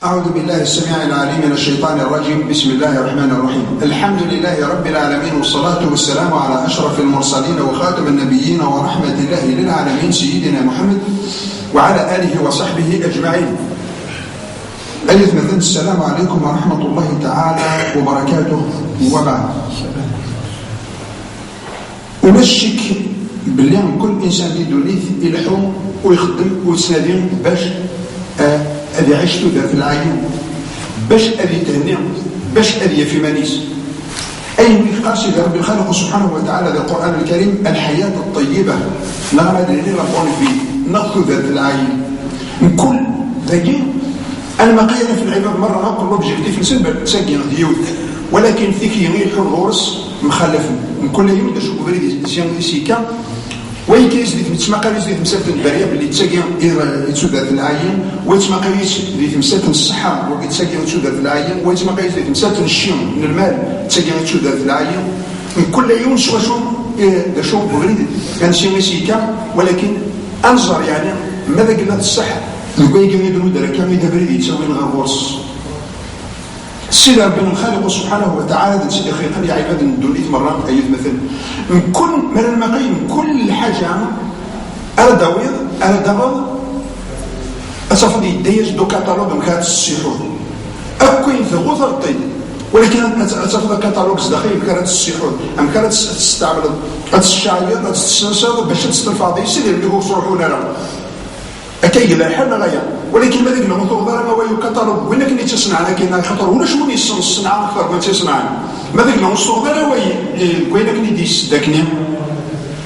أعوذ بالله السميع العليم من الشيطان الرجيم. بسم الله الرحمن الرحيم. الحمد لله رب العالمين، والصلاة والسلام على أشرف المرسلين وخاتم النبيين ورحمة الله للعالمين سيدنا محمد وعلى آله وصحبه أجمعين. أيها مثلا السلام عليكم ورحمة الله تعالى وبركاته. وبعد، ونشك باللي كل إنسان في دونيث يلحو ويخدم ويتسنادين باش أذي عيشتو ذات العين، باش أذي تهنيع، باش أذي في منيس. أي من قاسي رب الخالق سبحانه وتعالى ذا القرآن الكريم الحياة الطيبة نغمد لنا ربون فيه نغثو ذات العين من كل ذاكين. أنا ما قيلنا في العباد مرة نقول لوبجيكتيف نسبة تساقي ديوت، ولكن ثيكي يغير الرورس مخلف من كل يوم دا شوكو بريد سيكا وين كايس ديك متسمقاويس ديك مسافه البريه باللي تساقي يتسودات العين، ويتسمقاويس ديك مسافه الصحه ويتساقي يتسودات العين، ويتسمقاويس ديك مسافه الشيم من المال تساقي يتسودات العين. من كل يوم شو دا شو بغريد كان شي سيكا، ولكن انظر يعني ماذا قلنا الصحه الكوي كان يدرو دار كان يدبريد يتسوي غير غورس. السيد ربنا الخالق سبحانه وتعالى سيدي خلقنا يا عباد ندوليت مرات أيد مثل من كل من المقاييس كل حاجة أردوض أصفد يديش دو كاتالوج مكات السيحور أكوين في غوثر طيب، ولكن أصفد كاتالوج داخل مكات السيحور أم كانت تستعمل الشعير تستنسل باش تستنفاضي سيدي اللي هو صروحونا له أكيد لا حنا غاية، ولكن ماذا قلنا نطلب ضرر ما ويو كتالوج وين كني تصنع لنا كاين خطر ولا شمون يصنع الصناعة أكثر من تصنع ماذا قلنا نطلب ضرر وين كني ديس داكني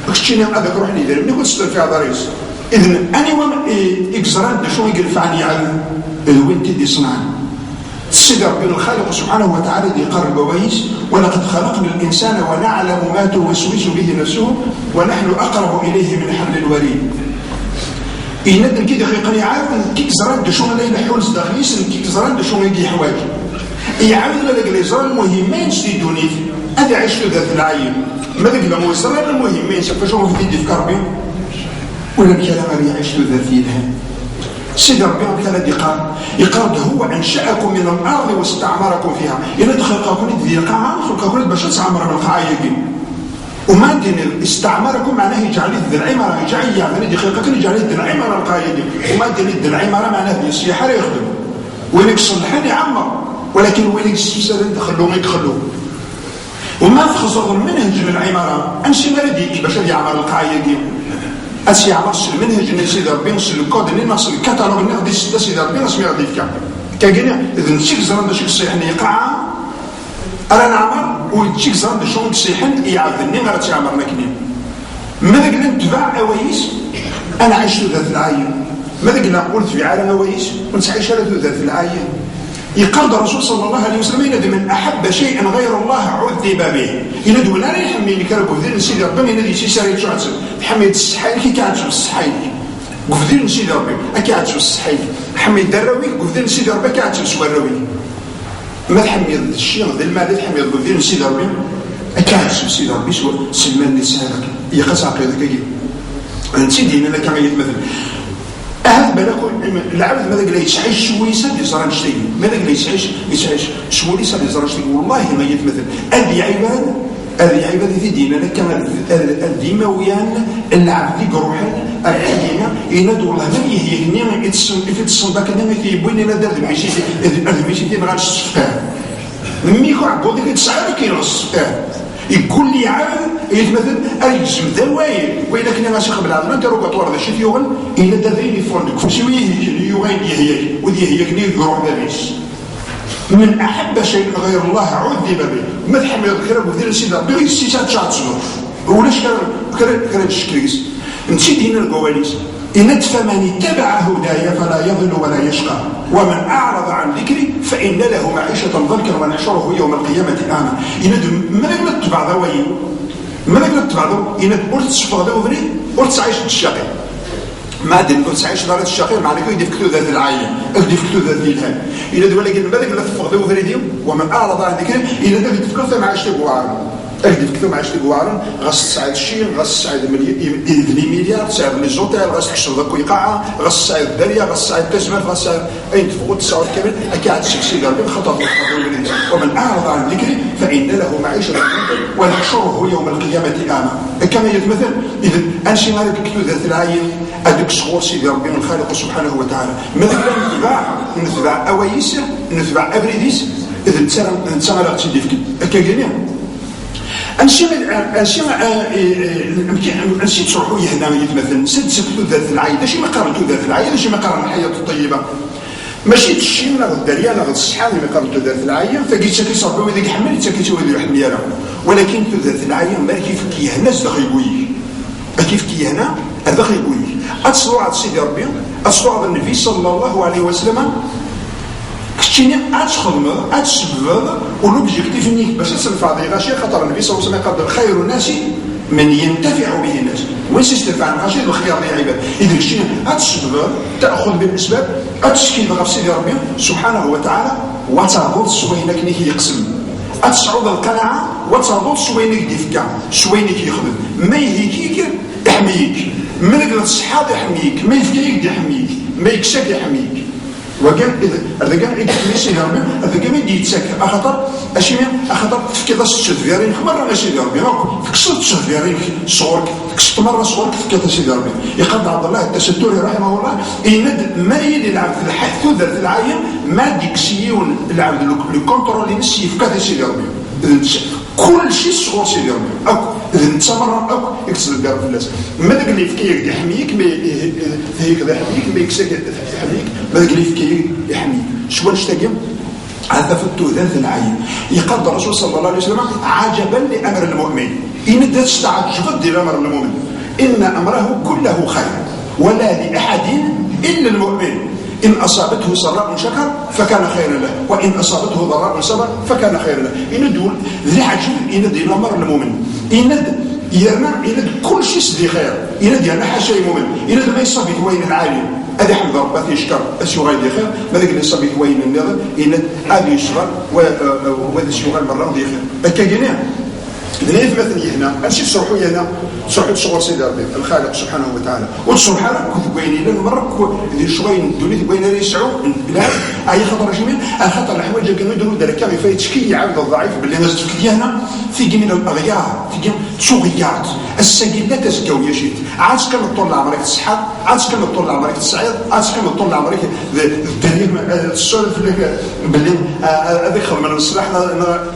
كشتينا هذاك روح لي دير ملي كنت تصدر فيها ضريس. إذن أنا وين إكزران شو يقرف عني على وين تدي صنع السيد ربنا الخالق سبحانه وتعالى يقرب بوايس ولقد خلقنا الإنسان ونعلم ما توسوس به نفسه ونحن أقرب إليه من حبل الوريد. يندن كي دقيقة يعاود كيك زران دو شون لا يلحون صداخليس كيك زران دو شون يجي حوايج يعاود لك لي زران مهمين سدي دونيت هذا عيشتو ذات العين ماذا قلنا مو زران المهمين شوف شو في دي فكر بهم ولا الكلام اللي عيشتو ذات يدها. سيد ربي كان يقال هو أنشأكم من الأرض واستعمركم فيها إلا دخلكم ذي القاعة خلقكم باش تعمر من القاعة يجي وما دين استعمركم معناه يجعل ذي العمارة يجعل يعني دقيقة يجعل ذي العمارة القايدة، وما دين ذي العمارة معناه يصيح يخدم وين يصلحان يعمر، ولكن وين يستفسد يدخلوه يدخلوه وما تخصص المنهج للعمارة أنسي مرديك باش يعمر القايدة أنسي يعمر المنهج اللي سيد ربي نصل الكود اللي نصل الكتالوج اللي غادي سيد ربي نصل غادي يفكر كاين إذا نشيك زران باش يصيح يقع أنا نعمر ويتشيك زران شون تسيحن يعذني ما غاتعمر مكنين. ماذا قلنا نتبع أوايس أنا عشت ذات العين، ماذا قلنا قلت في عالم أوايس كنت عايش ذات العين. يقال الرسول صلى الله عليه وسلم ينادي من أحب شيء غير الله عذب به، ينادي ولا يحميني كربو في ذي نسيد ربي ينادي سيساري شعتل حميد السحايل كي كانت السحايل وفي ذي نسيد ربي أكاد السحايل حميد الدراوي وفي ذي نسيد ربي كانت السواروي ما تحميض الشيء ذي المال تحميض بذين نسيد ربي أكاد سيد ربي سوى سلمان نسالك يقص عقيدك يجي نسيدين أنا كما يتمثل أهل بلاكو العبد ماذا قال يتعيش شويسة لزران شتي ماذا قال يتعيش شويسة لزران شتي والله ما يتمثل هذه عباد في ديننا كما الديمويان العبد قروحان الحيينة ينادوا الله ما يهني يتصن ذاك النمي يبوين لنا دار المعيشي المعيشي ما غاديش تفهم ميكو عبودك يتسعى كيلو الصفاه يقول لي عاد يتمثل الجسم دواير وإذا كنا ماشي قبل هذا انت روك طوار ذا شي يوغل إلا داذين يفرندك فشي يوغين يهيك ودي هيك ني يروح بابيس. من أحب شيء غير الله عذب به ما تحمل الكرب وذي السيدة بغي السيسات شاتصنو ولاش كان الشكريس نسيت هنا القواليس إن فمن اتبع هدايا فلا يضل ولا يشقى ومن أعرض عن ذكري فإن له معيشة ضنكا ونحشره يوم القيامة أعمى. إن ما نتبع ذوي ما نتبع ذوي إن قلت تشفى ذوي قلت عايش الشقي ما دين قلت عايش دارة الشقي معنى كي يدفكتو ذات العين يدفكتو ذات الهام إن ولكن ما ذاك لا تفقدوا ذريديهم ومن أعرض عن ذكري إن ذاك يدفكتو مع اشتبوا اجدي كثر معاش تقوارن غاس تساعد الشيء غاس تساعد مليار تساعد لي زوتيل غاس تكسر ذاك ويقاعه غاس تساعد الدريه غاس تساعد تسمات غاس تساعد اين تفوت تساعد كامل اكيد سكسي ربي خطر ومن اعرض عن ذكري فان له معيشه ونحشره يوم القيامه اعمى كما يتمثل. اذا انشي هذاك كتو ذات العين هذاك صغور سيدي ربي الخالق سبحانه وتعالى مثلا نتبع اوايس نتبع ابريديس اذا نتسمى لا تسيدي فيك كجميع نسيت تروحوا هنا مثلا سد ذات العين ماشي ما قارنتو ذات العين ماشي ما قارن الحياه الطيبه ماشي تشي ناخذ الدريه ناخذ الصحه اللي قارنتو ذات العين فقيت شكي صاحبي ذيك حمل حتى كيتولي يحمل يرا ولكن ذات العين ما كيف كيهنا داخل يقوي كيف كيهنا داخل يقوي اتصلوا على سيدي ربي اتصلوا على النبي صلى الله عليه وسلم كتشيني اتخدم اتسبب ولوبجيكتيف نيك باش تصرف هذه غاشي خاطر النبي صلى الله عليه وسلم قال خير الناس من ينتفع به الناس وين يستنفع غاشي الخيار ديال العباد اذا كتشيني اتسبب تاخذ بالاسباب اتشكي بغير سيدي ربي سبحانه وتعالى وتهبط سوينك نيك يقسم اتصعد القناعه وتهبط سوينك ديفكا سوينك يخدم ما يهيكيك يحميك من قلت الصحه يحميك ما يفكيك يحميك ما يكساك يحميك وكان هذا كان عيد ماشي ربي هذا كان يدي يتسكر اخطر اشي اخطر تفكير الشفيرين مره ماشي ربي فكسرت الشفيرين صورك كسرت مره صورك فكيت سيدي ربي يقد عبد الله التستوري رحمه الله يند ما يدي العبد الحث ذات العين ما ديكسيون العبد لو كونترول نسي فكيت سيدي ربي كل شيء صغور سيدي ربي اذا انت مره يكسر الدار في الناس ما داك اللي فكيك يحميك ما هيك يحميك ما يكسك يحميك ما داك اللي فكيك يحميك شو نشتاقي هذا فتو ذات العين يقال الرسول صلى الله عليه وسلم عجبا لامر المؤمن ان تستعجب ديال امر المؤمن ان امره كله خير ولا لاحد الا المؤمن إن أصابته سراء شكر فكان خيرا له وإن أصابته ضراء صبر فكان خيرا له إن دول ذي عجب إن دي الأمر المؤمن إن يرنا كل شيء سدي خير إن دي أنا حاشا المؤمن إن ما يصابي وين العالم هذا حمد ربك يشكر أسيو غير خير ما ذاك اللي يصابي وين النظر إن هذا يشغل وهذا الشغل مرة دي خير أكاجنيا ليه مثلا هنا أنشي تصرحوا هنا تصرحوا تصور سيدي ربي الخالق سبحانه وتعالى وتصرح لك كنت بيني لنا مرة ذي شوين الدنيا بين لي يسعوا لا أي خطر جميل خطر الحوايج اللي كانوا يديروا ذلك كان يفايت شكي عبد الضعيف باللي نزلت في هنا في من الأغيار في صغيرات السجل لا تزكوا يا شيت عاد كان طول عمرك الصحة عاد كان طول عمرك السعيد عاد كان طول عمرك الدليل السولف اللي باللي هذاك خدم من الصلاح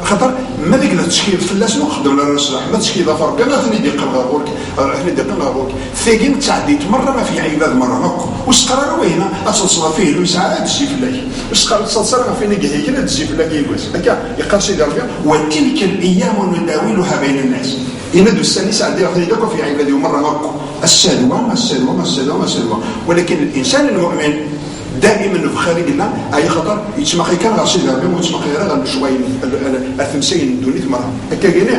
خطر ما ذيك التشكيل في الناس نخدم لنا الصلاح ما تشكيل فرق ما ثني ديق الغابورك احنا ديق الغابورك ثقين تعديت مرة ما في عباد مرة نقو وسقرار وين اتصل فيه المساعدة تجي في الله وسقرار تصل ما في نجي هنا تجي في الله يجوز هكا يقال سيدي ربي وتلك الايام نداولها بين الناس يندو السنيس عندي يدك في عبادي ومرة نقو السلوى ولكن الانسان المؤمن دائما في خارج الله اي خطر يتسمى كان غير سيدي ربي ويتسمى غير شويه الثمسين دونيت مره هكا كاين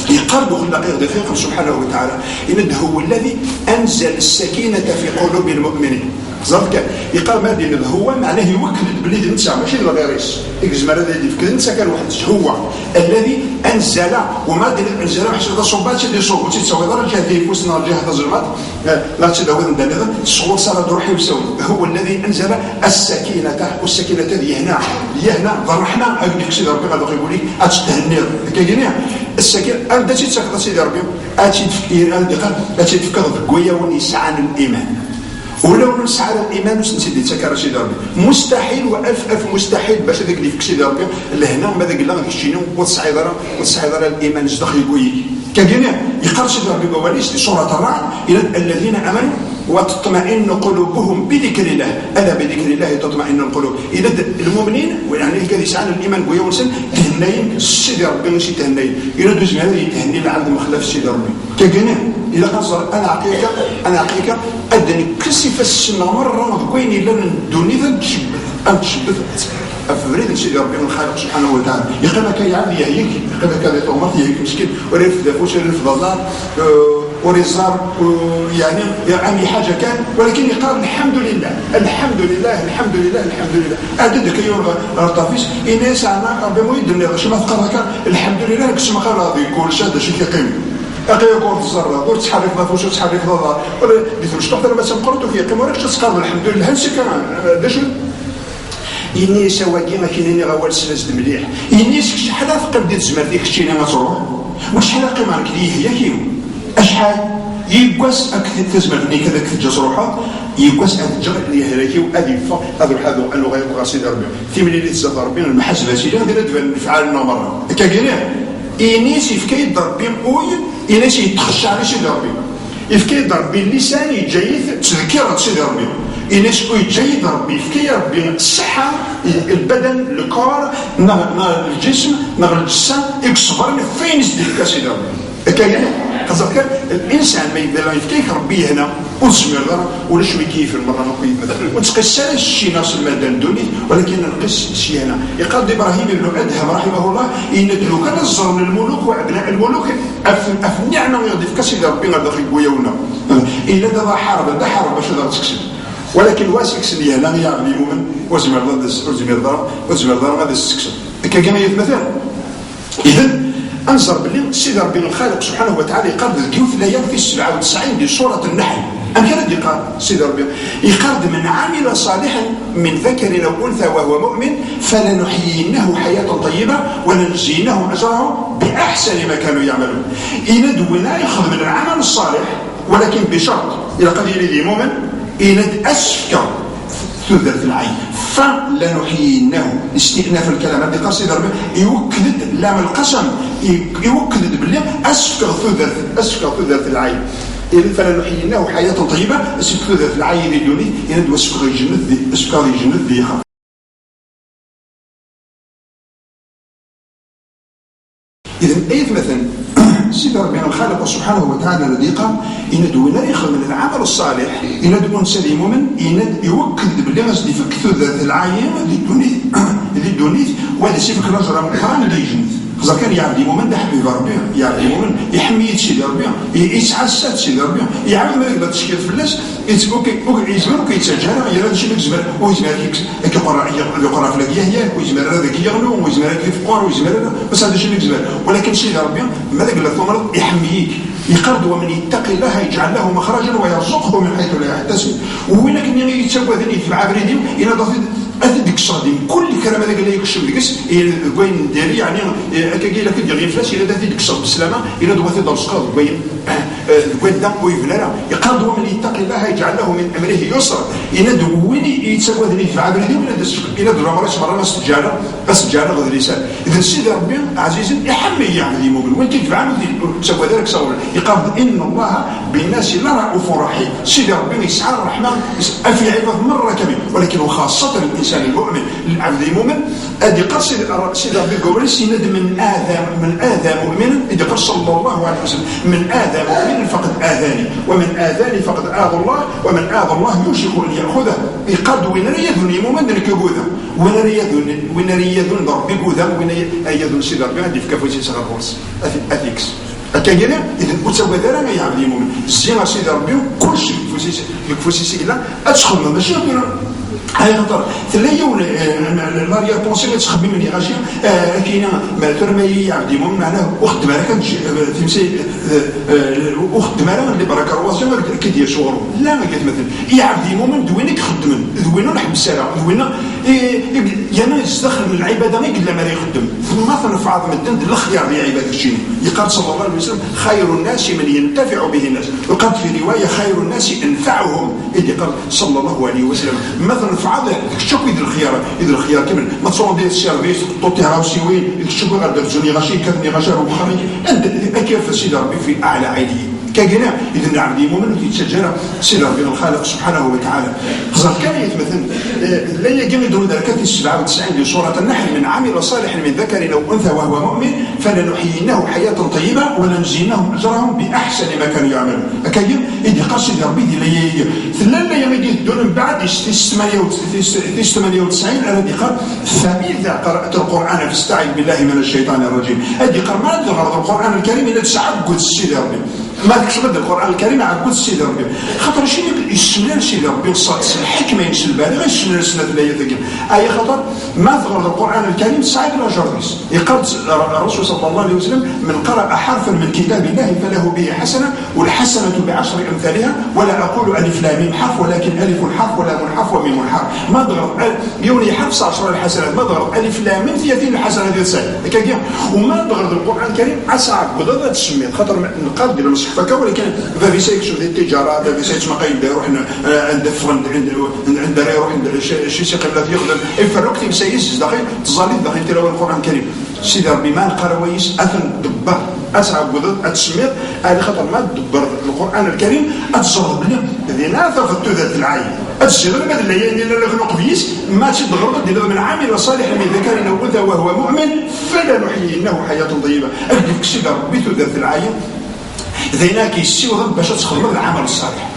يقرب خلق دقيقا سبحانه وتعالى إنه هو الذي أنزل السكينة في قلوب المؤمنين زرك يقال ما دين هو معناه يوكل بليد نتاع ماشي الغيريس اكزمر هذا اللي فكر نتاع كان واحد هو الذي انزل وما دين انزل حتى صوبات اللي صوب تسوي درجه هذه فوسنا الجهه الظلمات لا تداول ندير الصور صار روحي وسوي هو الذي انزل السكينه والسكينه هذه هنا فرحنا هكذا سيدي ربي غادي يقول لك اتهنير كاينين السكينه انت تتسكر سيدي ربي اتفكير اتفكر بقويه ونسعان الايمان ولو نسعى الايمان وسنسيدي تسكر سيدي ربي مستحيل والف مستحيل باش هذاك اللي فيك سيدي ربي لهنا ما ذاك لا غتشيني وتصعيدرا الايمان زدخ يقوي كاينين يقرا سيدي ربي بواليس سوره الرعد الى الذين امنوا وتطمئن قلوبهم بذكر الله الا بذكر الله تطمئن القلوب اذا المؤمنين يعني كذا يسعى الايمان قوي ونسن تهنين سيدي ربي ماشي تهنين الى دوز هذه تهني العبد مخلف سيدي ربي كاينين اذا قصر انا اعطيك ادني كسف السنه مره كوين الا ندوني ذا تشبث افريد سيدي ربي الخالق سبحانه وتعالى يقول لك يا عبدي هيك يقول لك هذا طومات هيك مسكين وريف دافوش ريف ضلال وريزار يعني أي حاجة كان، ولكن يقال الحمد لله الحمد لله الحمد لله الحمد لله. أدد كيور الطافيس إناس أنا بمويد النظر شما تقرأ الحمد لله كسما قال هذا يقول شاد شي كيقيم أقي يكون في الزرة قلت تحرك ضافوش وتحرك ضرة ولا ديتوش تحضر بس مقرطو كيقيم وراك تسقر الحمد لله هنسي كمان داشو إني سواقي ما كاينين غوال سلاس مليح إني شحال فقد بديت زمر ديك الشيء ما تروح وشحال قيمة كديه هي كيو أشحال يقاس أكثر تزمرني كذا كتجاز روحها يقاس أتجر اللي هلاكيو أدي فق هذا الحذو أنه غير قصيد ربي في من اللي تزاد ربي المحاسبة سيدي هذا دفن فعلنا مرة كاينين إنيس يفكي ضربي أوي إنيس يتخشى على سيدي ربي يفكي ضربي اللسان يجيث تذكير سيدي ربي إنيس يجيث ربي يفكي ربي الصحة البدن الكور الجسم الجسم يكسبر فين يزدك سيدي ربي كاينين قصدك الانسان ما يبدا يفكيك ربي هنا وزمر ولا شوي كيف المره نقول مثلا وتقيس الشيء ناس المدن دوني ولكن نقيس الشيء هنا يقال ابراهيم بن ادهم رحمه الله ان لو كان الزر من الملوك وابناء الملوك النعمه يضيف كسيد ربي غير داخل بويونا الا دابا حارب باش تقدر تكسب ولكن واسكس اللي هنا يعمل المؤمن وزمر ضرب غادي تكسب كما مثلا اذا انظر باللي سيدي ربي الخالق سبحانه وتعالى يقرد الكيوف الايام في 97 دي سوره النحل أمكن يقال سيدي ربي يقرد من عمل صالحا من ذكر او انثى وهو مؤمن فلنحيينه حياه طيبه ولنجزينهم اجرهم باحسن ما كانوا يعملون. إندونا ياخذ من العمل الصالح ولكن بشرط الى قدير ذي مؤمن إند اسفك ثلث العين فلنحيينه استئناف الكلام هذه قصيده ربي يوكد لام القسم يوكد بالله اسفك ثلث العين فلنحيينه حياه طيبه اسفك ثلث العين يدوني يند واسفك الجنة ذي اذا ايت مثلا سيدي ربنا الخالق سبحانه وتعالى الذي قال إن دونا يخل من العمل الصالح إن دون سليم مؤمن إن يوكد باللي غادي يفك ثلث العايم اللي دونيت وهذا سيفك الرجل مقران اللي يجنث خاصة كان يعبد مؤمن ده حبيب ربي يعبد مؤمن يحمي سيدي ربي يتعسى سيدي ربي يعمل ما يقدر تشكيل في الناس اوكي يزمر كيتسجل يرى شي يزمر ويزمر يقرا في الهيا ويزمر هذاك يغلو ويزمر في القرى ويزمر بس هذا الشيء يزمر ولكن سيدي ربي ماذا قال ثمر يحميك يقرد ومن يتقي الله يجعل له مخرجا ويرزقه من حيث لا يحتسب وين كان يتسوى ذني في عبريدي الى ضفيد أديك صادم كل الكلام هذا قال لي يكشف لكس وين داري يعني كاين لك ديال الفلاس الى داتي ديك بالسلامه الى دواتي دار السقاط وين دام ويفلا يقرد ومن يتقي الله يجعل له من امره يسرا الى دوين يتسوى ذني في عبريدي الى دو مره السجاله غير لسان اذا السيد ربي عزيز يحمي يعني مؤمن وين كيفعلوا تسوى ذلك صور يقرد ان الله بالناس لرؤوف رحيم سيد ربي يسعى الرحمن في عباد مره كبير ولكن خاصه الانسان المؤمن العبد المؤمن ادي قصد سيد ربي يقول سند من اذى مؤمنا اذا قال صلى الله عليه وسلم من اذى مؤمنا فقد اذاني ومن اذاني فقد اذى الله ومن اذى الله يوشك ان ياخذه يقاد وين يذن مؤمن ذلك يقوذه وين يذن ربي يقوذه وين يذن سيد ربي هذه في كفوتي صغر فرس اثيكس كاين اذا وتسوى ذلك يا عبد المؤمن الزينه سيد ربي كل شيء كفوتي سيلا ادخل ماشي هاي خطر ثلاثة لا ريبونسي ما تخبي مني غاشي كاينه ما ترمي عبد المؤمن معناه اخت مالك تمشي اخت مالك اللي برك رواسي ما كيدير شغل لا ما قالت مثلا يا عبد المؤمن دوينك خدم دوينو نحب السلام دوينو يا ناس دخل من العباده ما يقول ما يخدم ثم مثلا في عظم الدين الخيار يا عباد الشيء يقال صلى الله عليه وسلم خير الناس من ينتفع به الناس وقد في روايه خير الناس انفعهم اذ قال صلى الله عليه وسلم مثلا في عظم شكو يدير الخيار كامل ما تصور ديال السيرفيس طوطي راوسي وين شكو غادر زوني غاشي كاتني غاشا وخري انت كيف سيدي ربي في اعلى عينيه كاينه اذا عبد المؤمن يتسجل سيدي ربي الخالق سبحانه وتعالى خاصه كان مثلا لا يجمع دون ذلك 97 في سوره النحل من عمل صالحا من ذكر او انثى وهو مؤمن فلنحيينه حياه طيبه ولنجزينهم اجرهم باحسن ما كانوا يعملون كاين اذا قال سيدي ربي ثلاثه يمدي دون بعد 98 الذي قال فاذا قرات القران فاستعذ بالله من الشيطان الرجيم هذه قال ما غرض القران الكريم الا تعبد سيدي ربي ما تكتب القران الكريم عقود سيدي ربي خاطر شي يسمى سيدي ربي الصاد الحكمه ينسل بالغ يسمى سنه الايه ذيك اي خاطر ما ذكر القران الكريم صعيب لا جرس يقرأ الرسول صلى الله عليه وسلم من قرأ حرفا من كتاب الله فله به حسنه والحسنه بعشر امثالها ولا اقول الف لام ميم حرف ولكن الف حرف ولام حرف وميم حرف ما ضغط يوني حرف 10 الحسنات ما ضغط الف لام ميم 30 الحسنه ديال ساعه هكا وما ضغط القران الكريم اصعب بضغط تسميه خاطر نقاد ديال المصحف هكا ولكن فافي سيكشن ديال التجاره فافي سيكشن ما قايد يروح عند فرند عند يروح عند شي سي قبله يخدم يفرق تي مسيس داخل تظالي داخل تلاوه القران الكريم سيدي ربي ما نقرا ويس اثن دبر اصعب بضغط تسميه على خاطر ما تدبر القران الكريم اتصرف بلي ذينا ثقت ذات العين الشيء ما اللي لا نقبيس ما تضغط ديال من عامل صالح من ذكر او انثى وهو مؤمن فلنحيينه حياه طيبه اديك سيدي ربي ذات العين ذينا كيسيوض باش تخدم العمل الصالح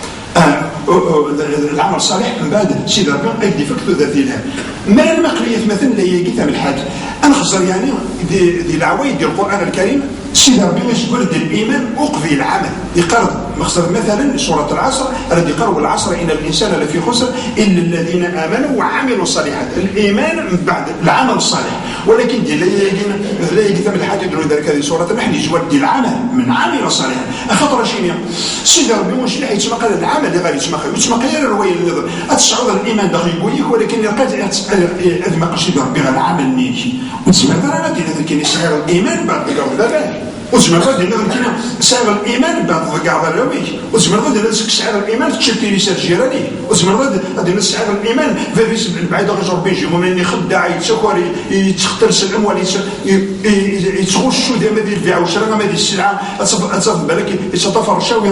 العمل الصالح من بعد سيدي ربي يدي فكتو ذات الهام ما المقريه مثلا اللي هي قيتها من الحاج انا خزر يعني دي العوايد ديال القران الكريم سيدي ربي باش يقول ديال الايمان اقضي العمل يقرض مخزر مثلا سوره العصر الذي قرأ العصر ان الانسان لفي خسر الا الذين امنوا وعملوا الصالحات الايمان من بعد العمل الصالح ولكن ديال لا يقيتها من الحاج يديروا ذلك هذه سوره النحل يجوا ديال العمل من عمل صالحا خاطر شيني سيدي ربي واش اللي حيت قال العمل اللي غادي يتسمى غير الروايه اللي تصعد الايمان داخل يقولك ولكن لقيت هذا ما قالش ربي غير العمل نيجي وتسمى ترى ديال هذا كاين صغير الايمان بعد ذلك وتسمى غادي كاين صغير الايمان بعد كاع الراوي وتسمى غادي صغير الايمان تشتي رساله جيراني وتسمى غادي صغير الايمان في بعيد غير ربي يجي من خداع يتسكر يتختلس الاموال يتغشوا ديال هذه البيع والشراء هذه السلعه تصاف بالك يتطفر الشاوي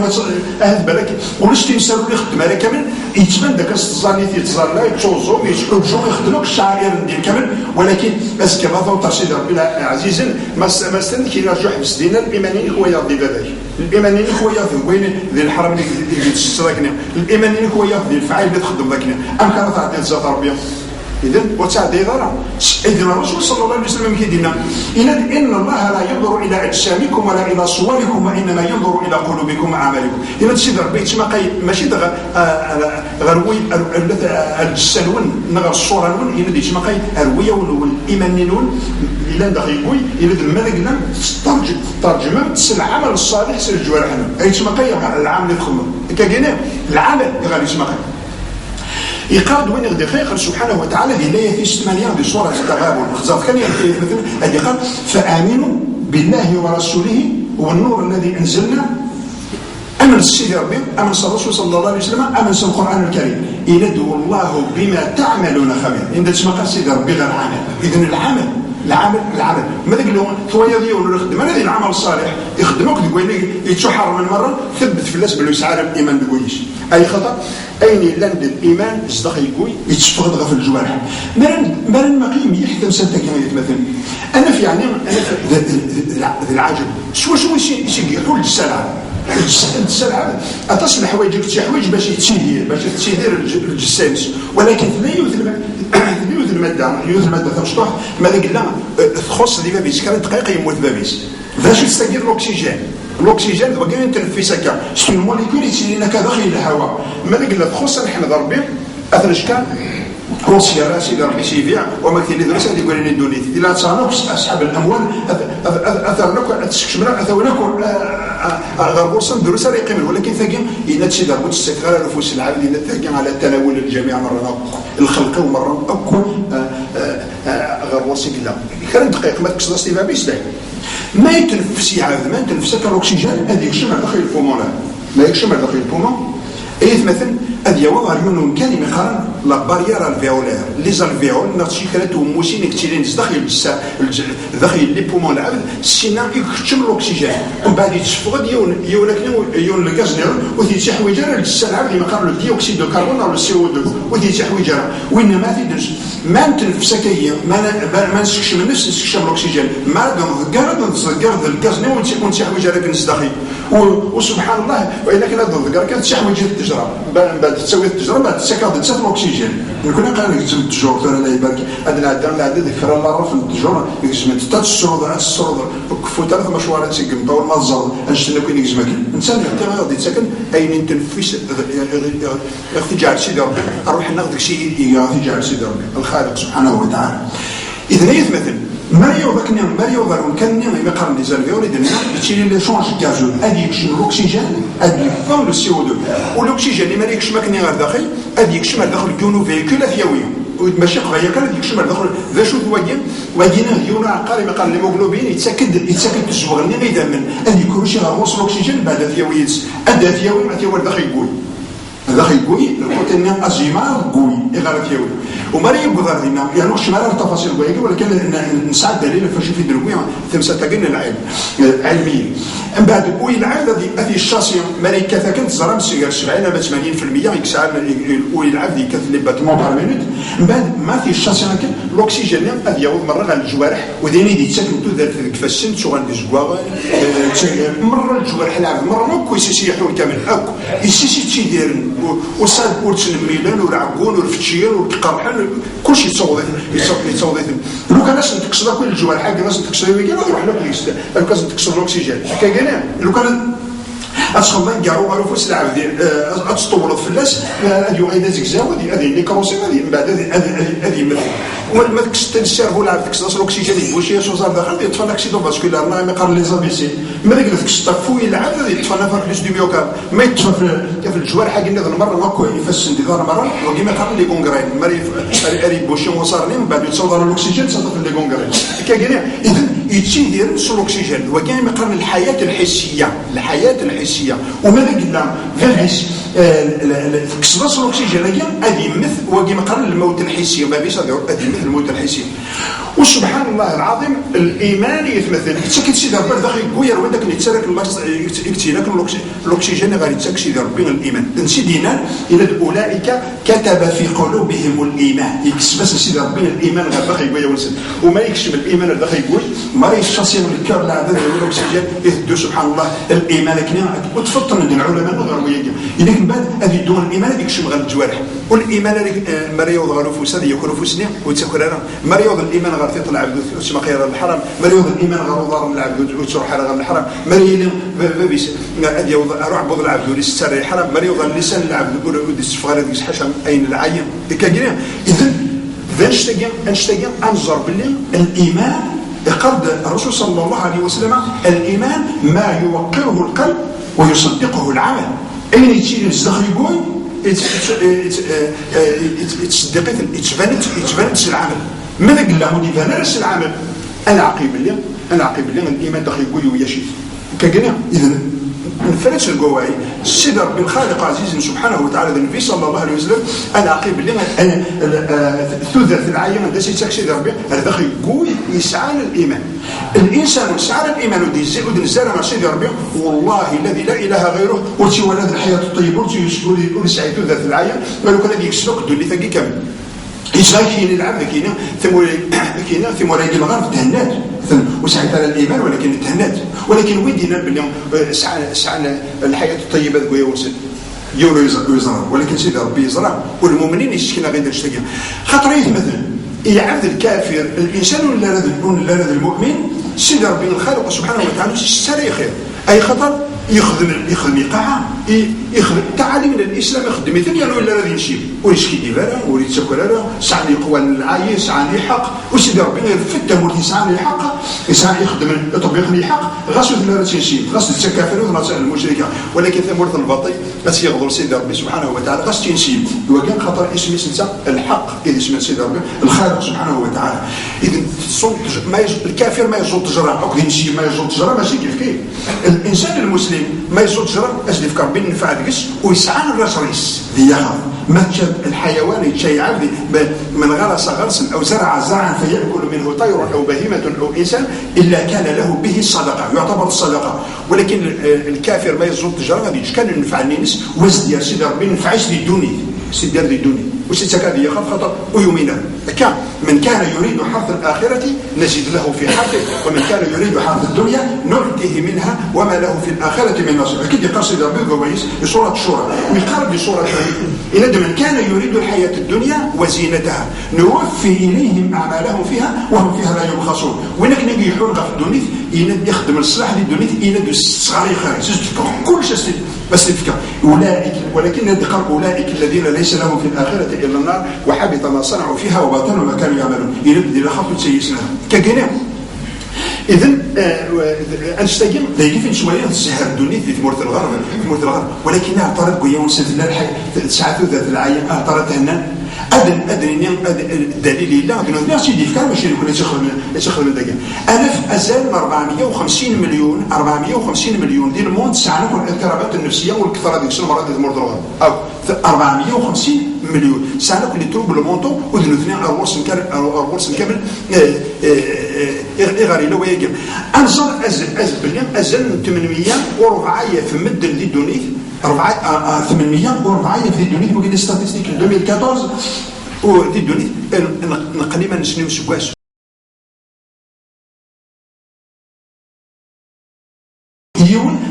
هذا بالك وليش تيسالوا اللي خدم على كامل يتبان داك الزاني تيتزال يتوزو يتحوجوا يخدموك الشعائر ديال كامل ولكن اسكي ما سيدي ربي عزيزا ما استنى كيرجعوا حبس دينا الايمانيين هو يرضي باباك الايمانيين هو يرضي وين ذي الحرم اللي تستراكنا الايمانيين هو يرضي الفعال اللي تخدم ذاكنا ام كانت عندي الزات ربي اذا وتعدي ضرر اذن الرسول صلى الله عليه وسلم كيدينا ان الله لا ينظر الى اجسامكم ولا الى صوركم وانما ينظر الى قلوبكم واعمالكم اذا تسيد ربي تما ماشي غروي الجسالون نغير الصوره نون الى تما الرويه والايمانيون الى داخل يقول الى الملك لم ترجمه العمل الصالح سير الجوارحنا اي تما العمل اللي تخدم كاين العمل غادي تما يقاد وين يغدي خير سبحانه وتعالى لا في 8 بصورة التغابن خزاف كان مثلا هذه قال فآمنوا بالله ورسوله والنور الذي أنزلنا أمن السيد ربي أمن الرسول صلى الله عليه وسلم أمن القرآن الكريم يندعو الله بما تعملون خبير إن تسمى قال سيد ربي غير عمل إذن العمل ماذا قال لهم ثواني ديالو الخدمه هذا العمل الصالح يخدموك تقول يتشحر من مره ثبت في الناس باللي يسعى الايمان دكويش اي خطا اين لند الايمان يصدق يقول يتفقد في الجوارح ما المقيم يحتم سنتك مثلا انا في يعني انا في العجب شو يحول السلعه السلعه اتصل حوايجك شي حوايج باش تسيدير الجسامس ولكن لا يوث الماده مشطوح ماذا قلنا تخص دي بابيس كان دقيقه يموت بابيس باش يستقر الاكسجين بغا يتنفس هكا شنو الموليكول يسيرنا داخل الهواء ماذا قلنا تخص نحن ضربي اثر كان روسيا راسي ربي سيفيع وما كاين اللي درس يقول لي اندونيسيا الا تصانوكس اصحاب الاموال اثر لك تشكمنا اثونكم غربوصا دروس راه يقيم ولكن ثقيم الى تشي ضربوا تستكرار نفوس العبد الى ثقيم على تناول الجميع مره الخلق ومره اكو غربوصي كلا كان دقيق ما تكسر استيفا بيسلاك ما يتنفس يعاود ما يتنفس الاكسجين هذه يكشم على داخل البومون ما يكشم على داخل البومون اي مثلا هذه وضع اليون كان يقارن لا بارير الفيولير لي زالفيول ناتشي كانت موسين كتيرين داخل لي بومون العبد سينا يكتم الاكسجين ومن بعد يتفقد يون الغاز نيرون وتيتي حويجه للجسد العبد يقارن الديوكسيد دو كربون ولا السي او 2 وتيتي حويجه وين ما تيدرس ما نتنفسك هي ما نسكش من نفس نسكش الاكسجين ما نذكر الغاز نيرون وتيكون شي حويجه لك نصدقي وسبحان الله والا كان هذا الذكر كانت شي حويجه التجربه بعد تسوي التجربه بعد تسكر الاكسجين كنا قال لك التجور ترى لا يبارك هذا العدم لا عدد فرا لا رف التجور يجمع تتصرد على الصرد كفو ثلاث مشوارات سيقم طول ما الزرد انشتنا كوين يجمع الانسان يعطي غادي تسكن اين تنفس اختجار سيدي ربي اروح ناخذ شيء اختجار سيدي ربي الخالق سبحانه وتعالى. اذا يثمثل ماريو ذاكني ماريو ضرون كان ما يقارن لي زالفيور يدير يشيل لي شونج كازو هذه يكشف الاكسجين هذه فون لو سي او 2 والاكسجين اللي ما يكشف ماكني غير داخل هذه يكشف داخل كونو فيكول ثيويه ماشي قضيه كان يكشف داخل ذا شو واجينا ديونا عقاري ما قال الهيموغلوبين يتسكد الزوغني غير من ان يكون شي غوص الاكسجين بعد ثيويه هذا ثيوي ما ثيوي داخل يقول هذا خيقوي الكوتين أزيمار قوي إغارة يوي وماري يبغى ذينا يعني وش مارا التفاصيل قوية ولكن نساعد دليل فشي في دروية ثمسة تجن العلم علميا من بعد قوي العلم هذه الشاسية ماري كذا كنت زرام سيجار 70 ل 80% يكسر قوي العلم ذي كث لباتمون بار مينوت من بعد ما في الشاسية لكن الأكسجين هذه يعود مرة على الجوارح وديني دي تسكن تذر كفسن شو عند الجوار مرة الجوارح العلم مرة ما كويس يسيحون كامل أكو يسيسي تشيدير وصاد بورتس الميلان والعقون والفتشير والقرحان كل شيء يتصوض لو كان لازم تكسر كل الجوارح حاجه لازم تكسر ويجي يروح لك ليست لو كان تكسر الاكسجين كان لو كان أصلا ما نقارو غير فوس العبد أتطورت في الناس هذه غير زكزاو هذه اللي كروسي هذه من بعد هذه مثل ما تكسر السيرفو العبد تكسر الأكسجين واش هي شوزار داخل يطفى الأكسيدون فاسكولار ما يقارن لي زابيسي ما ديك تكسر فوي العبد هذه يطفى نفر ليش دي ميوكارد ما يطفى في الجوارح حق النظر مرة ما كوي يفسن دي ظهر مرة وكي ما يقارن لي كونغرين مري أري بوشي وصار من بعد يتصور الأكسجين صدق لي كونغرين كاين إذا يتشير سو الأكسجين وكاين ما يقارن الحياة الحسية وماذا قلنا في الحس كسرس الأكسجين هذه مثل وكما قال الموت الحسي ما بيش هذه مثل الموت الحسي وسبحان الله العظيم الإيمان يتمثل يتسكت سيدي ربي داخل يقوير وداك يتسرك يكتيناك الأكسجين غادي يتسكت سيدي ربي الإيمان نسيدينا إلى أولئك كتب في قلوبهم الإيمان يكسب بس سيدي ربي الإيمان غير داخل يقوير ونسل وما يكشف الإيمان داخل يقوي ما يشخصي من الكار العدد الأكسجين يهدو سبحان الله الإيمان كنا وتفطن عند العلماء الغربية إذا من بعد هذه دون الإيمان يكشف غير الجوارح والإيمان مريض غير فوساد يكون فوسني وتكرر مريض الإيمان غير تطلع عبد اسمه خير الحرام مريض الإيمان غير ضار العبد وتروح على غير الحرام مريض بيس أدي أروح بضل العبد وليستر الحرام مريض اللسان العبد يقول ودي الصفغة هذيك حشم أين العين كجري إذا أنشتجن أنظر بالله الإيمان قد الرسول صلى الله عليه وسلم الإيمان ما يوقره القلب ويصدقه العمل أين يتشيل الزخر يقول يتصدقت يتبانت العمل ماذا قال له يتبانت العمل أنا عقيب اللي الإيمان دخل يقول ويشيف كجنا إذا نفرش القواعي السدر بالخالق عزيز سبحانه وتعالى النبي صلى الله عليه وسلم انا عقيب اللي ثلث العين ده سيتاكسي ربي هذا داخل يقوي يسعى للايمان الانسان يسعى للايمان ودي نزال مع سيدي ربي والله الذي لا اله غيره ورتي ولد الحياه الطيبه ورتي سعيد ثلث العين قالوا كان يكسلك دولي ثقي كامل كاين العبد كاين ثموريك الغرب تهنات وسعيت على الايمان ولكن تهنات ولكن ويدينا باليوم سعنا الحياه الطيبه ذوي ورسل يولو يزرع ولكن سيدي ربي يزرع والمؤمنين يشكينا غير الشتاقه خاطر مثلا يعبد الكافر الانسان ولا المؤمن سيدي ربي الخالق سبحانه وتعالى السري خير اي خطر يخدم يقع يخدم تعاليم الاسلام يخدم مثل يعني ولا غادي نمشي ويشكي ديفارا ويتسكرارا سعني قوى العاي سعني حق وسيدي ربي يفتح ولي سعني حق يسعى يخدم يطبق لي حق غاسو لا تنشي غاسو التكافر وغاسو المشركه ولكن ثمرة الباطل غاسو يغضر سيدي ربي سبحانه وتعالى غاسو تنشي وكان خطر اسمي سنتا الحق اذا اسم سيدي ربي الخالق سبحانه وتعالى اذا الكافر ما يزول تجرى هكا نمشي ما يزول تجرى ماشي كيف الانسان المسلم ما يزول تجرى اجل في كربين نفع ديكس ويسعى الرسريس ديالها مثل الحيوان يتشيع من غرس غرسا او زرع زرعا فيأكل منه طير او بهيمة او انسان الا كان له به صدقه يعتبر الصدقه ولكن الكافر ما يزول تجرى غادي كان ينفع الناس وزد يا سيدي ربي نفعش للدنيا سيدير دي الدنيا واش تكاد يخاف خطر ويمينا كان من كان يريد حرث الآخرة نزيد له في حرثه ومن كان يريد حرث الدنيا نعطيه منها وما له في الآخرة من نصيب. أكيد يقصد ربي كويس بسورة الشورى ويقارب بسورة إن من كان يريد الحياة الدنيا وزينتها نوفي إليهم أعمالهم فيها وهم فيها لا يبخسون. وينك نجي يحول في الدنيا يخدم الصلاح للدنيا ينادوا الصغار خارج كل شيء بس تفكر أولئك ولكن يذكر أولئك الذين ليس لهم في الآخرة إلا النار وحبط ما صنعوا فيها وباطل ما كانوا يعملون. إلى خاطر تسيسنا كجنة إذن أنستجم ذي فين شوية السحر الدنيا في ثمرة الغرب ولكن اعترض قيون سنة الحي ساعة ذات العين اعترض هنا أدري الدليل لا بنو سيدي فكر ماشي يكون يشخل من دقيقة. ألف أزال 450 مليون ديال الموند ساعة الاضطرابات النفسية والكثرة ديك المرض ديال مرض الغرب أو 450 مليون ساعة اللي تروب المونطو ودنو اثنين أرورس كامل إغاري لو يجب أنصر أزل 804 في مدة دي دونيث 804 في دونيث وكاين ستاتستيك 2014 ودي دونيث نقليما نسنيو سكواس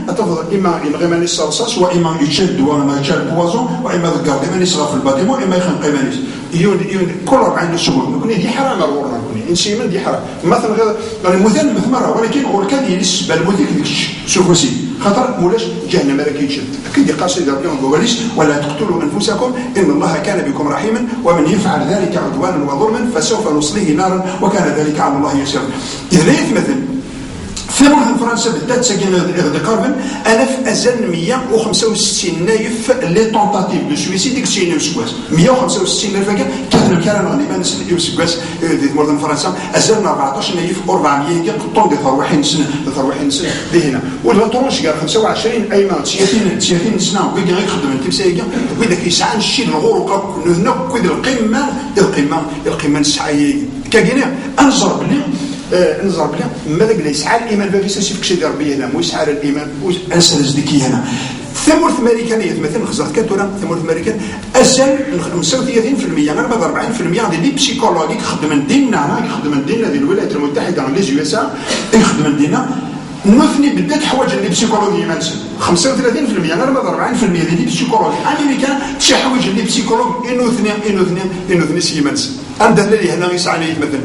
تفضل اما ينغي الصرصاص واما يشد واما يشد بوازون واما ذكر اما يصرف في الباتيمون اما يخنق مانيس كل 40 سبوع نكون دي حرام الورنا نكون انسيمن دي حرام مثلا المثال مثل مره ولكن هو كان ينسب المثال ديك شوفوا سي خاطر مولاش جهنم مالك يتشد اكيد قاصد ربي بواليش ولا تقتلوا انفسكم ان الله كان بكم رحيما ومن يفعل ذلك عدوانا وظلما فسوف نصليه نارا وكان ذلك على الله يسيرا. اذا يتمثل في فرنسا بدات ساكن قربا 1665 نايف لي طونتاتيف دو سويسيد ديك السنين سكواس 165 نايف كان غالبا نسل سكواس دي مورد فرنسا ازلنا 14 نايف 400 طون دي ثروحين سنه دي هنا ولا طرونش قال 25 ايمان 30 سنه وكي يخدم التمسايق وكذا كيسعى الشيء الغرق هنا كذا القمه السعيه كاينه انظر بلي نظر بلي ماذا قال يسعى الايمان بابيس شي فكشي دار بيه هنا مو يسعى الايمان انسى ديكي هنا ثمرة امريكانيه مثلا خزرت كاتورا ثمرة امريكان ازال 35% غير 40% ديال لي بسيكولوجيك خدم ديننا ديال الولايات المتحده لي يو اس يخدم ديننا نثني بدات حوايج اللي بسيكولوجي مانسن 35% غير 40% ديال لي بسيكولوجي امريكان شي حوايج اللي بسيكولوج انو سي مانسن عندنا اللي هنا يسعى مثلا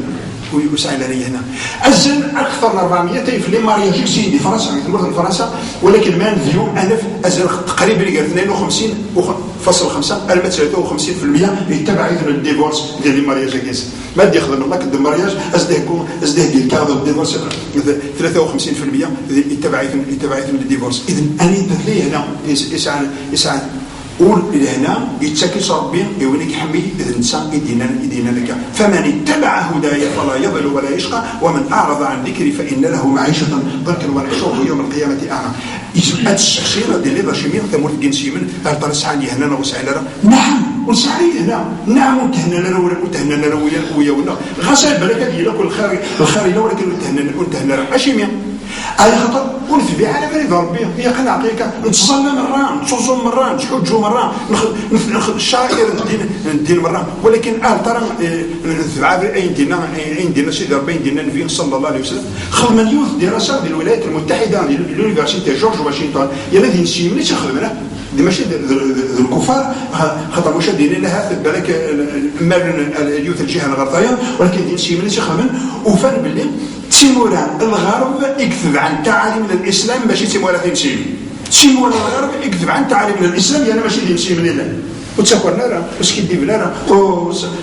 ويسعى لنا هنا أزل أكثر من 400 في لي مارياج يكسين دي فرنسا مثل فرنسا ولكن ما نفيو ألف أزل تقريبا اللي قال 52.5 المت 53% يتبع إذن الديفورس ديال لي مارياج كيس ما دي يخدم الله كد المارياج أزده ديال كادو الديفورس 53% يتبع إذن الديفورس. إذن أنا لي هنا يسعى قول إلى هنا يتسكس ربي يونيك حمي إذا الإنسان يدينا لك فمن اتبع هدايا فلا يضل ولا يشقى ومن أعرض عن ذكري فإن له معيشة ضنكا ونحشره يوم القيامة أعمى. إذا الشخصية ديال لي راشمين ثمور الجنسي من هل سعاني هنا وسعي لنا نعم ونسعي هنا نعم وتهنا لنا ويا ولا غسل بالك ديالك الخير ولكن وتهنا لنا أشيميا على خاطر ونثبي على مريض ربي هي قناعتك نتصلى مرة نتصوم مرة نحجوا مرة ناخذ الشاكر ندير مرة ولكن ترى نثبع عندنا سيدي ربي عندنا النبي صلى الله عليه وسلم خدم اليوث دراسة ديال الولايات المتحدة ديال اليونيفرسيتي جورج واشنطن يلا دي نسي ملي تخدمنا دي ماشي الكفار خاطر واش دايرين لها في بالك مال اليوث الجهه الغربيه ولكن دي نسي ملي تخدم وفان باللي تيمورا الغرب يكذب عن تعاليم الاسلام ماشي تيمورا تيمورا الغرب يكذب عن تعاليم الاسلام يعني ماشي دي من الله وتسكر لنا واش كيدير لنا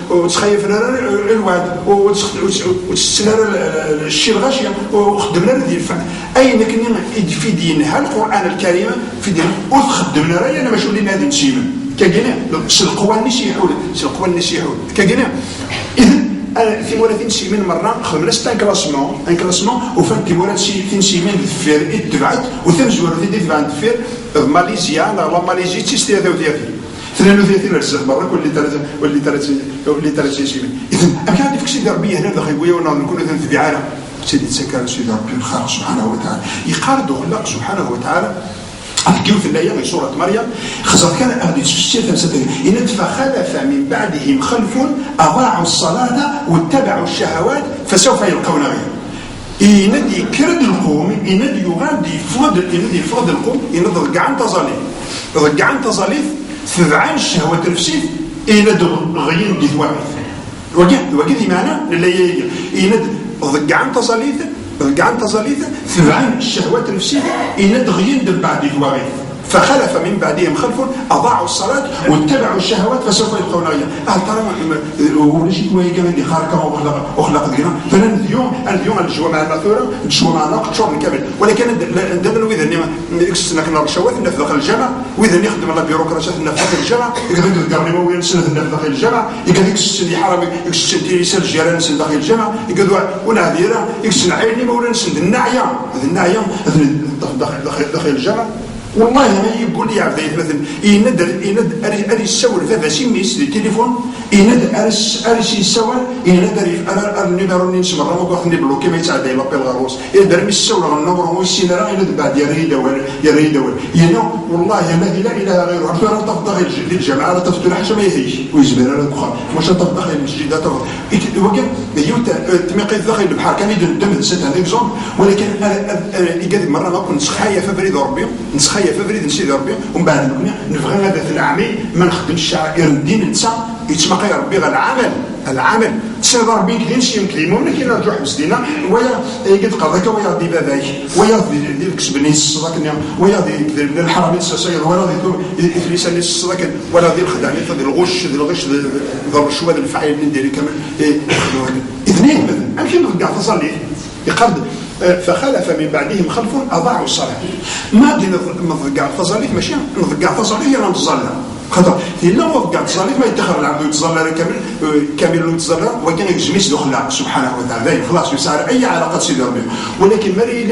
وتخيف لنا الوعد وتستنى الشيء الغاشيه وخدم لنا ديال الفعل اين كنا في دينها القران الكريم في دين وتخدم لنا انا ماشي ولينا هذه نسيمه كاينه القوى النسيحول كاينه اذا في مورا سي من مرة خدمنا ستان كلاسمون وفان في مورا سي من الدفير اتبعت وثمزور في دفع الدفير ماليزيا لا ماليزيا تيستي 33 رزق برا واللي 30 سي من اذا كان عندي فكسي دربيه هنا داخل بويا وانا نكون نتبع على سيدي تسكر سيدي ربي الخالق سبحانه وتعالى يقارد خلق سبحانه وتعالى الكيوث اللي هي سورة مريم خزر كان أغدي تفسير إن فخلف من بعدهم خلف أضاعوا الصلاة واتبعوا الشهوات فسوف يلقون غير إندي كرد القوم إندي يغادي فضل القوم إندي ضقعان تظاليف ضقعان تظاليف فبعان الشهوات الفسيف إندي غيين دي ثوابث وكذي معنى اللي إندي ضقعان تظاليف فبعان الشهوات الفسيف إندي غيين دي بعد ثوابث فخلف من بعدهم خلف أضاعوا الصلاة واتبعوا الشهوات فسوف يلقون غيا ترى ونجيك وهي كمان اللي خارقة وخلق دينا فأنا اليوم الجوا مع المثورة الجوا مع ناقد شهر كامل ولكن دابا وإذا إكسنا كنا رشوات في داخل الجامعة وإذا يخدم على بيروقراطيات في داخل الجامعة يقدر يقدر وين سنة في داخل الجامعة يقدر يكسن حرامي يكسن تيسال الجيران سن داخل الجامعة يقدر وناديرة يكسن عيني ما ولا نسن الناعية داخل الجامعة والله ما يقول لي عبد مثلا يند اري السور فاسي ميس دي تليفون يند اري يسوى يند اري النيميرو اللي نسمع راه ما كنخدم بلوكي ما يتعدى يلا بالغروس يدير مي السور النمر هو السينارا يند بعد يريدوا والله الذي لا اله غيره عرفتوا راه تفضل الجماعه راه تفضل حاجه ما يهيش ويزبر على البخار واش تفضل المسجد وكان يوتا تميقي داخل البحر كان يدم سيت ان اكزومبل ولكن قال مره ما كنت خايف فريد ربي نسخايا فبريد نسيدي ربي ومن بعد نبغي هذا العامي ما نخدمش الشعائر الدين نتا يتمقى ربي غير العمل تسيد ربي كدين شي نكلمو ملي كنرجعو حبس دينا ويا قد قضاك ويا دي باباك ويا دي كسبني الصداك ويا دي الحرامي السيد ولا دي افليس لي الصداك ولا دي الخدامي دي الغش دي الرشوه ديال الفعال ندير كمان اثنين مثلا امشي نرجع تصلي يقرد فخلف من بعدهم خلف أضاعوا الصلاة ما دي نضقع التصاليف ماشي نضقع التصاليف هي نتظلى خاطر إلا نضقع التصاليف ما يتخر العبد يتظلى كامل يتظلى وكان يجميس دخل سبحانه وتعالى خلاص يسعر أي علاقة سيدي ربي ولكن مريد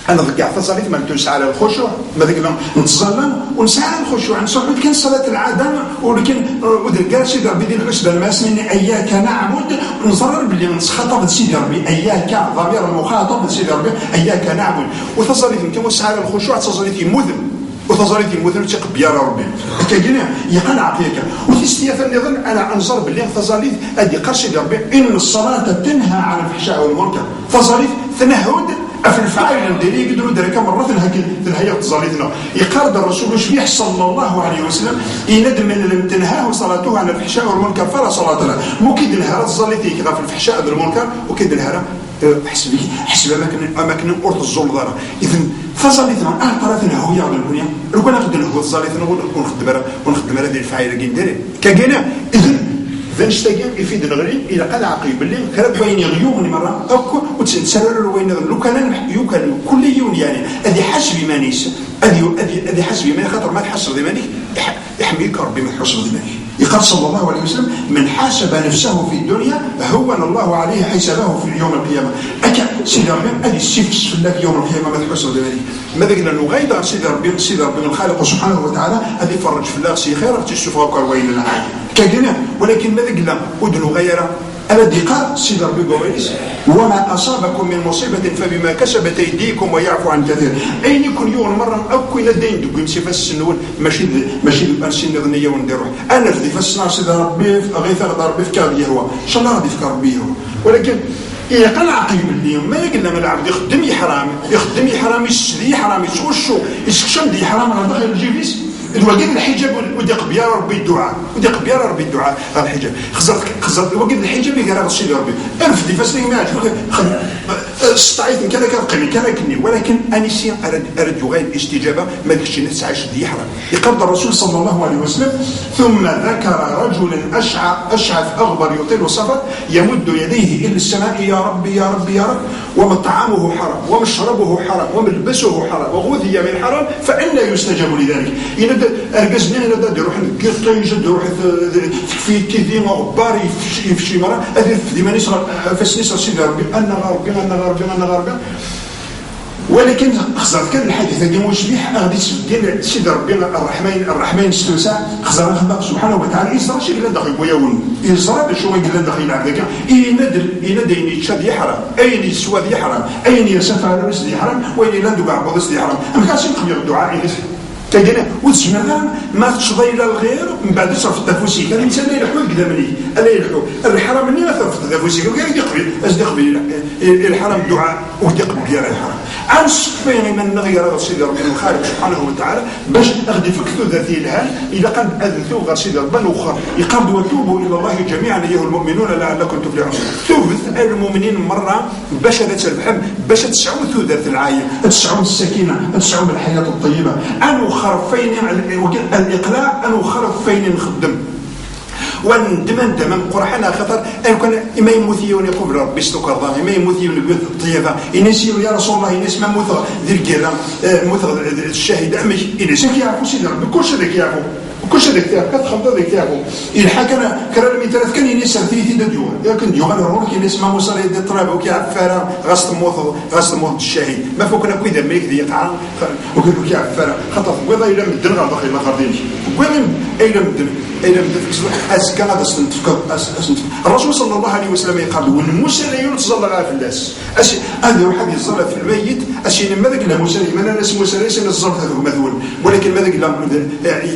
أنا ضقع تصاليف ما نتوسع على الخشوع ما ذاك نتظلم ونسعى على الخشوع نصحوا كان صلاة العادة ولكن ودركار سيدي ربي ديال الحسبة الماس مني إياك نعبد نصرر باللي نتخاطب سيدي ربي إياك ضمير المخاطب سيدي ربي إياك نعبد وتصاليف كما نسعى على الخشوع تصاليف يمذن وتصاليف يمذن تيقب يا ربي كاينين يقنع فيك وتستيافا نظن أنا أنظر باللي تصاليف أدي قال سيدي ربي إن الصلاة تنهى عن الفحشاء والمنكر تصاليف تنهد في الفعل نديري يقدروا دركا مرة تنهي تصاليتنا يقارد الرسول شبيح صلى الله عليه وسلم يندم من لم تنهاه صلاته عن الفحشاء والمنكر فلا صلاة له مو كيد الهرة تصليتي كذا في الفحشاء والمنكر وكيد الهرة حسب أماكن أرض الزلطة إذن فصليتنا طرفنا هو يا الدنيا لو كنا نخدم هو صليتنا ونخدم هذه الفعيلة كندير كاينه إذن فنشتاقين يفيد الغريب الى قال عقيب باللي كرب وين يغيوم مرة اكو وتسرر وين لو كان يمكن كل يوم يعني هذه حسب ما نيس هذه حسب ما خاطر ما تحسب ذمانك يحميك ربي ما تحسب ذمانك يقال صلى الله عليه وسلم من حاسب نفسه في الدنيا هون الله عليه حسابه في يوم القيامه اكا سيدي ربي هذه السيف في الله في يوم القيامه ما تحسب ذمانك ماذا قلنا انه غير سيدي ربي الخالق سبحانه وتعالى هذه فرج في الله سي خير تشوفوا وين العالم كاينه ولكن ماذا قلنا ودنو غيره الذي قال سيد ربي قويس وما أصابكم من مصيبة فبما كسبت أيديكم ويعفو عن كثير أين يكون يوم مرة أو كل الدين دوك يمشي فالسنون ماشي الأرسين نظنية ونديروح أنا في فالسنار سيد ربي غيث ربي في كابيه هو إن شاء الله غادي في كربيه هو ولكن يقال عقيب اليوم ما قلنا من العبد يخدم حرام يسدي حرام يتوشو يسكشم دي حرام على داخل الجيبيس وقد الحجاب ودق بيا ربي الدعاء الحجاب خزرت وقد الحجاب يقرا الشيء ربي ألف دي فاسني ما استعيت كذا كني ولكن انسي ارد غير الاستجابه ما ديكش الناس عايش دي حرام يقرض الرسول صلى الله عليه وسلم ثم ذكر رجل اشعث اغبر يطيل السفر يمد يديه الى السماء يا ربي يا ربي يا رب ومطعمه حرام ومشربه حرام وملبسه حرام وغذي من حرام فأنا يستجاب لذلك أرقزني أنا دا يروح نقطيج يروح في كذي غبار في شي مرة هذه في ديما نسرى فاس نسرى سيدي ربي أنا غربي ولكن خزرت كان الحديث هذا مشبيح غادي ديال سيدي ربي الرحمن استوسع خزر خلق سبحانه وتعالى يزرع شي قال داخل وياون يزرع باش هو قال داخل هذاك ينادر يشاد يحرم اين يسواد يحرم اين يسافر على راسه يحرم وين لا ندوق على راسه يحرم ما كانش نقبل الدعاء تجينا وتجمع ما تشضي الى الغير من بعد تصرف التفوسي كان الانسان لا يلحق قدامني الا يلحق الحرام مني ما صرف التفوسي كان يقبل يقبل الحرام الدعاء ويقبل ديال الحرام عن صفين من غير سيدي ربي الخالق سبحانه وتعالى باش اغدي فكتو ذاتي الهال اذا كان اذنتو غير سيدي ربي اخر يقرب وتوبوا الى الله جميعا ايها المؤمنون لعلكم تفلحون توبت المؤمنين مره باش هذا تربحهم باش تسعوا ذات العايه تسعوا السكينه تسعوا الحياه الطيبه ان خرفين الاقلاع ان خرفين نخدم وندمن دمن قرحنا خطر ان كان ما يموتيون يقول ربي استكر ظاهر ما يموتيون يقول الطيبه ينسيوا يا رسول الله ينس ما موت ذي الكيران موت الشاهد امش ينس كيعرفوا سيدي ربي كلشي ذاك يعرفوا كلشي ذاك يعرف كتخمض ذاك يعرفوا الحق انا كرا من ثلاث كان ينس ثلاثه ديال لكن ديو غنروح كينس ما وصل يد الطراب وكيعرف فارا غاست موت الشاهد ما فوقنا كويدا ما يكذي يقع وكيقول كيعرف فارا خطر ويضا الى مدن غير داخل الاخر ديالي وين الى مدن إلى أزكى هذا استنتفكر الرسول صلى الله عليه وسلم يقال والمسلمين تظل على فلاس هذا واحد يظل في الميت أشي ماذا قال مسلم أنا ناس مسلم الظل هذا مثول ولكن ماذا قال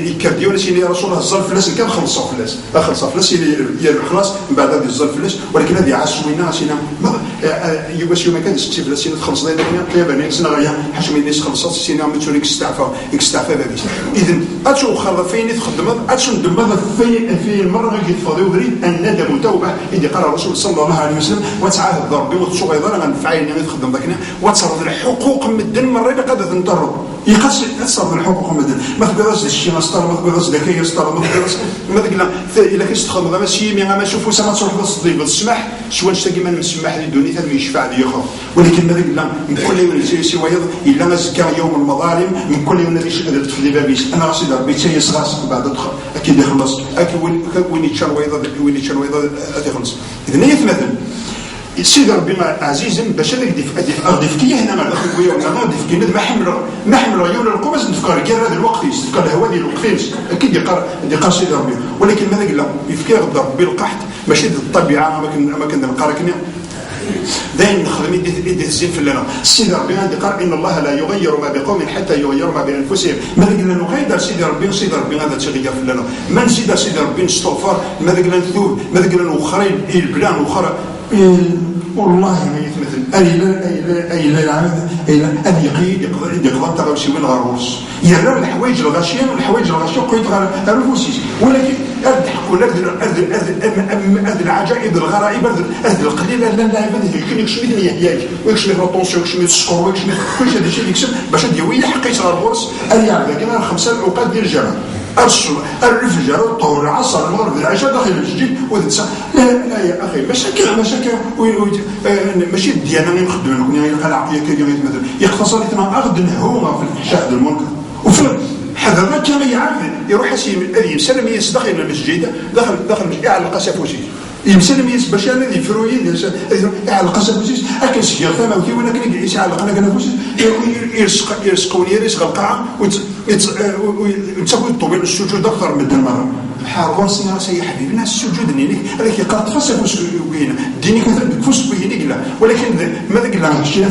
يكرديون أشي يا رسول الله الظل فلاس كان خلص فلاس خلاص من بعد هذه الظل فلاس ولكن هذه عشوينا أشينا يباش يوم كان ستي فلاس خلص ذلك يا بني سنا غيا حشم الناس خلصت سينا متشونيك استعفى بابيس إذن أتشو خلفين تخدم أتشو ندم في المرة اللي يتفاضي وبريد الندم توبة إذا قال الرسول صلى الله عليه وسلم وتعاهد ربي وتصوغ أيضا غنفعل إني تخدم ذاكنا وتصرف الحقوق مدن مرة اللي قد تنطر يقص تصرف الحقوق مدن ما تقدرش الشيء مسطر ما تقدرش ذكية مسطر ما تقدرش ما تقول إلا كنت تخدم غير ماشي مي ما نشوفوا سما تروح للصديق بالسماح شو نشتاقي من السماح للدنيا ثم يشفع لي يخاف ولكن ما تقول من كل يوم سوى إلا ما زكى يوم المظالم من كل يوم الذي شهدت في بابيس أنا رصيد ربي تيسغاس بعد أكيد يخلص وين يتشال ويضا تخلص إذا هي مثلا سيدي ربي عزيز باش اغدي فكيه هنا ما الاخ خويا ولا غادي فكيه ما حمل عيون القوس نفكر كاع هذا الوقت يفكر الهواء ديال الوقت اكيد يقار سيدي ربي ولكن ماذا قال له يفكر غدا ربي القحط ماشي الطبيعه ما كنلقى ركني داين نخدم يدي الزين في لنا سيدي ربي غادي قال ان الله لا يغير ما بقوم حتى يغيروا ما بانفسهم ماذا قلنا نغير سيدي ربي غادي تغير في لنا ما نزيد سيدي ربي نستغفر ماذا قلنا نذوب ماذا قلنا نخرين البلان اخرى والله ما يتمثل اي لا العمد ان يقضى تغوشي من غروس يرى الحوايج الغاشيه قيد غير الفوسيس ولكن الحق ولا هذه العجائب الغرائب هذه القليله لا يمكن يكشف لي ياك ويكشف الطونسيون ويكشف السكور ويكشف كل شيء هذا الشيء يكسب باش ديوي حقيت غروس اللي عندها كما خمسه الاوقات ديال الجامعه الرفجر الطهور العصر المغرب العشاء داخل المسجد وتنسى لا يا اخي مشاكل ماشي ديالنا نخدموا لكم يلقى العقليه كي مثلا يختصر لنا اخذ نهومه في الفحشاء المنكر وفي حذر كما يعرف يروح يسلم داخل المسجد داخل على القسافوسي يمسلم باش انا اللي فرويين على القسافوسي اكل سير فما وكي ولا كان يعيش على القنافوسي يرسقوني يرسق القاعه وتسوي الطوبين السجود اكثر من المره حارون سي حبيبنا السجود نينك هذاك يقرا تفسر وين دينك فوس وين لا ولكن ماذا قال لنا شي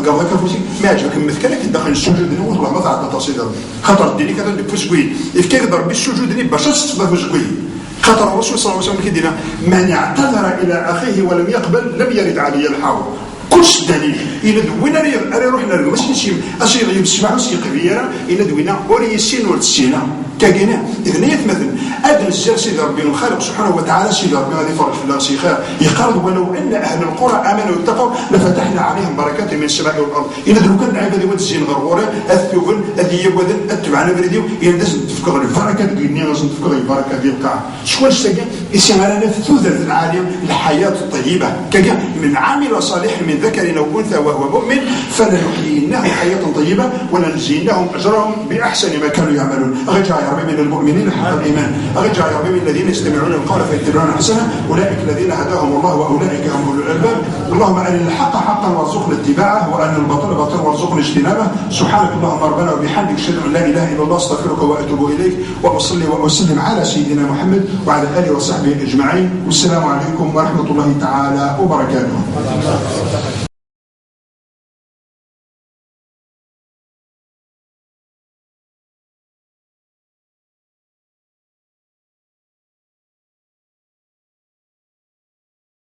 قرا كفوسي ما عجبك مثلك داخل السجود والله ما تعطى تصير خاطر دينك هذا فوس وين يفكر ضرب السجود باش تصدق وين خاطر الرسول صلى الله عليه وسلم كيدينا من اعتذر الى اخيه ولم يقبل لم يرد عليه الحوض كلش دليل إلى دوينا أنا روحنا ماشي شي أشياء يسمعوا شي قبيلة إلى دوينا وريسين ورتسينا كاينه إذن يتمثل أدنى الزر سيدي ربي الخالق سبحانه وتعالى سيدي ربي غادي يفرج في الله شي خير يقال ولو أن أهل القرى آمنوا واتقوا لفتحنا عليهم بركات من السماء والأرض إلى دروك العباد والزين غرغورة الثوبن الذي يبودن التبعنا بريديو إلى لازم تفكر البركات ديالنا لازم تفكر البركات ديال القاع شكون شتاقي إسمانا الثلث العالم الحياة الطيبة كجا من عامل صالح من ذكر أو أنثى وهو مؤمن فلنحيينهم حياة طيبة ولنجزينهم أجرهم بأحسن ما كانوا يعملون. أرجع يا ربي من المؤمنين حق الإيمان، أرجع يا ربي من الذين يستمعون القول فيتبعون أحسنه أولئك الذين هداهم الله وأولئك هم أولو الألباب. اللهم أرنا الحق حقا وارزقنا اتباعه وأرنا الباطل باطلا وارزقنا اجتنابه. سبحانك اللهم ربنا وبحمدك أشهد أن لا إله إلا الله أستغفرك وأتوب إليك وأصلي وأسلم على سيدنا محمد وعلى آله وصحبه أجمعين. والسلام عليكم ورحمة الله تعالى وبركاته.